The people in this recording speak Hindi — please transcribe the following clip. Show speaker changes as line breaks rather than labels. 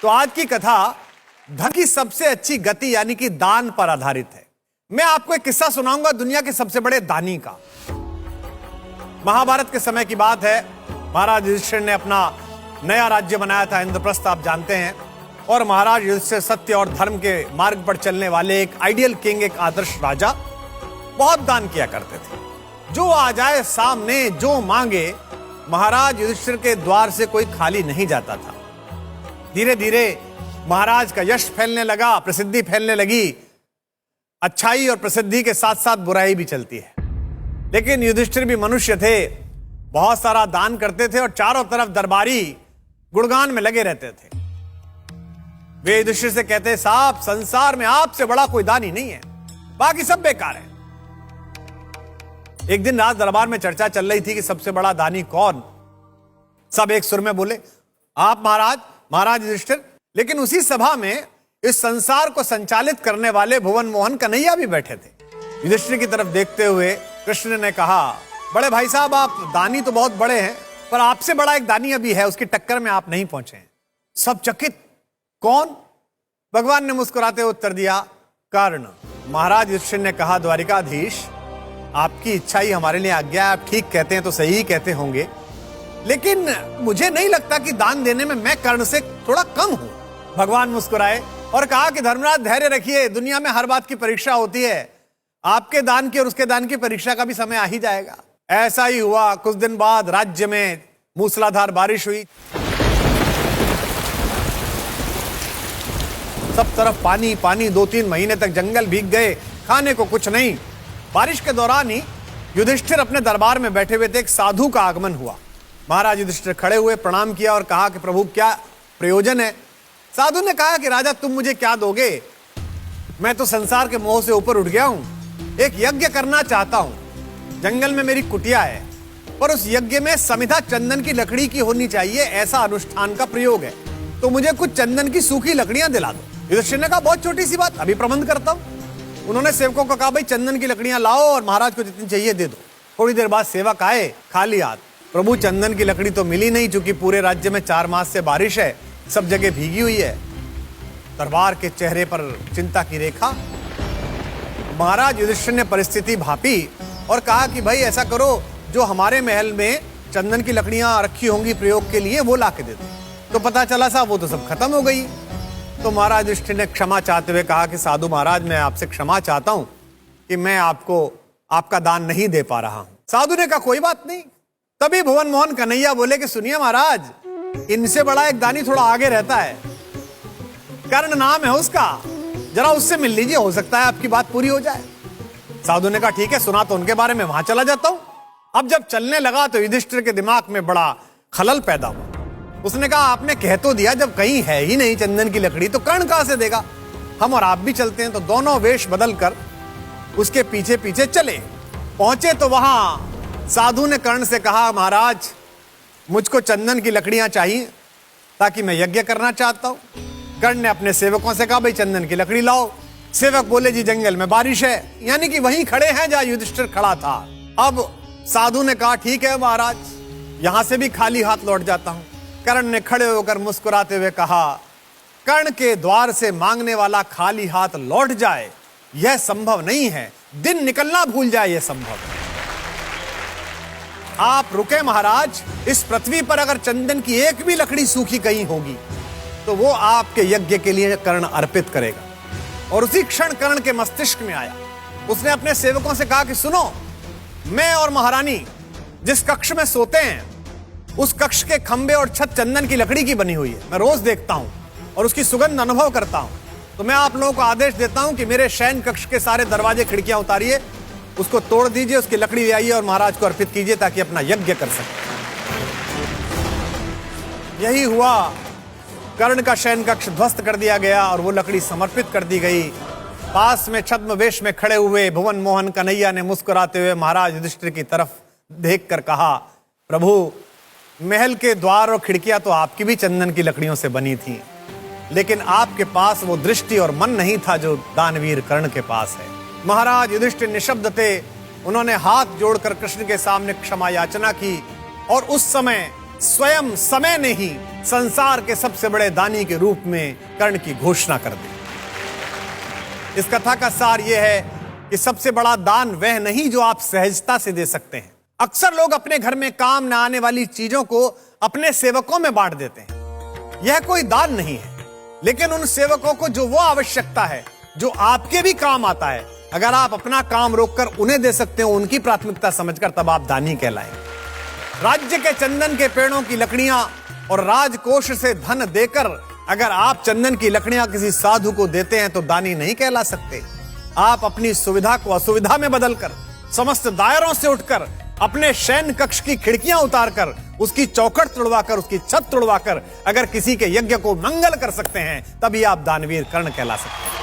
तो आज की कथा धन की सबसे अच्छी गति यानी कि दान पर आधारित है। मैं आपको एक किस्सा सुनाऊंगा दुनिया के सबसे बड़े दानी का। महाभारत के समय की बात है। महाराज युधिष्ठिर ने अपना नया राज्य बनाया था, इंद्रप्रस्थ, आप जानते हैं। और महाराज युधिष्ठिर सत्य और धर्म के मार्ग पर चलने वाले एक आइडियल किंग, एक आदर्श राजा, बहुत दान किया करते थे। जो आ जाए सामने, जो मांगे, महाराज युधिष्ठिर के द्वार से कोई खाली नहीं जाता था। धीरे धीरे महाराज का यश फैलने लगा, प्रसिद्धि फैलने लगी। अच्छाई और प्रसिद्धि के साथ साथ बुराई भी चलती है। लेकिन युधिष्ठिर भी मनुष्य थे, बहुत सारा दान करते थे और चारों तरफ दरबारी गुणगान में लगे रहते थे। वे युधिष्ठिर से कहते, साहब, संसार में आपसे बड़ा कोई दानी नहीं है, बाकी सब बेकार है। एक दिन रात दरबार में चर्चा चल रही थी कि सबसे बड़ा दानी कौन। सब एक सुर में बोले, आप महाराज, महाराज युधिष्ठिर। लेकिन उसी सभा में इस संसार को संचालित करने वाले भुवन मोहन कन्हैया भी बैठे थे। युधिष्ठिर की तरफ देखते हुए कृष्ण ने कहा, बड़े भाई साहब, आप दानी तो बहुत बड़े हैं, पर आपसे बड़ा एक दानी अभी है, उसकी टक्कर में आप नहीं पहुंचे हैं। सब चकित, कौन? भगवान ने मुस्कुराते हुए उत्तर दिया, कर्ण। महाराज युधिष्ठिर ने कहा, द्वारिकाधीश, आपकी इच्छा ही हमारे लिए आज्ञा है। आप ठीक कहते हैं तो सही ही कहते होंगे, लेकिन मुझे नहीं लगता कि दान देने में मैं कर्ण से थोड़ा कम हूं। भगवान मुस्कुराए और कहा कि धर्मराज, धैर्य रखिए, दुनिया में हर बात की परीक्षा होती है। आपके दान की और उसके दान की परीक्षा का भी समय आ ही जाएगा। ऐसा ही हुआ। कुछ दिन बाद राज्य में मूसलाधार बारिश हुई। सब तरफ पानी पानी, 2-3 महीने तक जंगल भीग गए, खाने को कुछ नहीं। बारिश के दौरान ही युधिष्ठिर अपने दरबार में बैठे हुए थे। एक साधु का आगमन हुआ। महाराज युधिष्ठिर खड़े हुए, प्रणाम किया और कहा कि प्रभु, क्या प्रयोजन है? साधु ने कहा कि राजा, तुम मुझे क्या दोगे? मैं तो संसार के मोह से ऊपर उठ गया हूं। एक यज्ञ करना चाहता हूं। जंगल में मेरी कुटिया है, पर उस यज्ञ में समिधा चंदन की लकड़ी की होनी चाहिए, ऐसा अनुष्ठान का प्रयोग है। तो मुझे कुछ चंदन की सूखी लकड़ियां दिला दो। युधिष्ठिर ने कहा, बहुत छोटी सी बात, अभी प्रबंध करता हूं। उन्होंने सेवकों को कहा, भाई चंदन की लकड़ियां लाओ और महाराज को जितनी चाहिए दे दो। थोड़ी देर बाद सेवक आए खाली हाथ। प्रभु, चंदन की लकड़ी तो मिली नहीं, चूंकि पूरे राज्य में 4 मास से बारिश है, सब जगह भीगी हुई है। दरबार के चेहरे पर चिंता की रेखा। महाराज युधिष्ठिर ने परिस्थिति भापी और कहा कि भाई ऐसा करो, जो हमारे महल में चंदन की लकड़ियां रखी होंगी प्रयोग के लिए, वो ला के दे दो। तो पता चला साहब, वो तो सब खत्म हो गई। तो महाराज युधिष्ठिर ने क्षमा चाहते हुए कहा कि साधु महाराज, मैं आपसे क्षमा चाहता हूं कि मैं आपको आपका दान नहीं दे पा रहा हूं। साधु ने कहा, कोई बात नहीं। तभी भुवन मोहन कन्हैया बोले कि सुनिए महाराज, इनसे बड़ा एक दानी थोड़ा आगे रहता है, कर्ण नाम है उसका, जरा उससे मिल लीजिए, हो सकता है आपकी बात पूरी हो जाए। साधु ने कहा, ठीक है, सुना तो उनके बारे में, वहां चला जाता हूं। अब जब चलने लगा तो युधिष्ठिर के दिमाग में बड़ा खलल पैदा हुआ। उसने कहा, आपने कह तो दिया, जब कहीं है ही नहीं चंदन की लकड़ी, तो कर्ण कहां से देगा? हम और आप भी चलते हैं। तो दोनों वेश बदलकर उसके पीछे पीछे चले। पहुंचे तो वहां साधु ने कर्ण से कहा, महाराज, मुझको चंदन की लकड़ियां चाहिए, ताकि मैं यज्ञ करना चाहता हूं। कर्ण ने अपने सेवकों से कहा, भाई चंदन की लकड़ी लाओ। सेवक बोले, जी जंगल में बारिश है, यानी कि वहीं खड़े हैं जहां युधिष्ठिर खड़ा था। अब साधु ने कहा, ठीक है महाराज, यहां से भी खाली हाथ लौट जाता हूं। कर्ण ने खड़े होकर मुस्कुराते हुए कहा, कर्ण के द्वार से मांगने वाला खाली हाथ लौट जाए, यह संभव नहीं है। दिन निकलना भूल जाए, यह संभव है। आप रुके महाराज, इस पृथ्वी पर अगर चंदन की एक भी लकड़ी सूखी कहीं होगी, तो वो आपके यज्ञ के लिए कर्ण अर्पित करेगा। और उसी क्षण कर्ण के मस्तिष्क में आया। उसने अपने सेवकों से कहा कि सुनो, मैं और महारानी जिस कक्ष में सोते हैं, उस कक्ष के खंबे और छत चंदन की लकड़ी की बनी हुई है। मैं रोज देखता हूं और उसकी सुगंध अनुभव करता हूं। तो मैं आप लोगों को आदेश देता हूं कि मेरे शयन कक्ष के सारे दरवाजे खिड़कियां उतारिए, उसको तोड़ दीजिए, उसकी लकड़ी ले आइए और महाराज को अर्पित कीजिए, ताकि अपना यज्ञ कर सके। यही हुआ। कर्ण का शयन कक्ष ध्वस्त कर दिया गया और वो लकड़ी समर्पित कर दी गई। पास में छद्मवेश में खड़े हुए भुवन मोहन कन्हैया ने मुस्कुराते हुए महाराज युधिष्ठिर की तरफ देखकर कहा, प्रभु, महल के द्वार और खिड़कियां तो आपकी भी चंदन की लकड़ियों से बनी थी, लेकिन आपके पास वो दृष्टि और मन नहीं था जो दानवीर कर्ण के पास है। महाराज युधिष्ठिर निशब्द थे। उन्होंने हाथ जोड़कर कृष्ण के सामने क्षमा याचना की और उस समय स्वयं समय ने ही संसार के सबसे बड़े दानी के रूप में कर्ण की घोषणा कर दी। इस कथा का सार यह है कि सबसे बड़ा दान वह नहीं जो आप सहजता से दे सकते हैं। अक्सर लोग अपने घर में काम न आने वाली चीजों को अपने सेवकों में बांट देते हैं। यह कोई दान नहीं है, लेकिन उन सेवकों को जो वो आवश्यकता है जो आपके भी काम आता है, अगर आप अपना काम रोककर उन्हें दे सकते हो, उनकी प्राथमिकता समझकर, तब आप दानी कहलाएंगे। राज्य के चंदन के पेड़ों की लकड़ियां और राजकोष से धन देकर अगर आप चंदन की लकड़ियां किसी साधु को देते हैं तो दानी नहीं कहला सकते। आप अपनी सुविधा को असुविधा में बदलकर, समस्त दायरों से उठकर, अपने शयन कक्ष की खिड़कियां उतारकर, उसकी चौखट तोड़वाकर, उसकी छत तोड़वाकर अगर किसी के यज्ञ को मंगल कर सकते हैं, तभी आप दानवीर कर्ण कहला सकते हैं।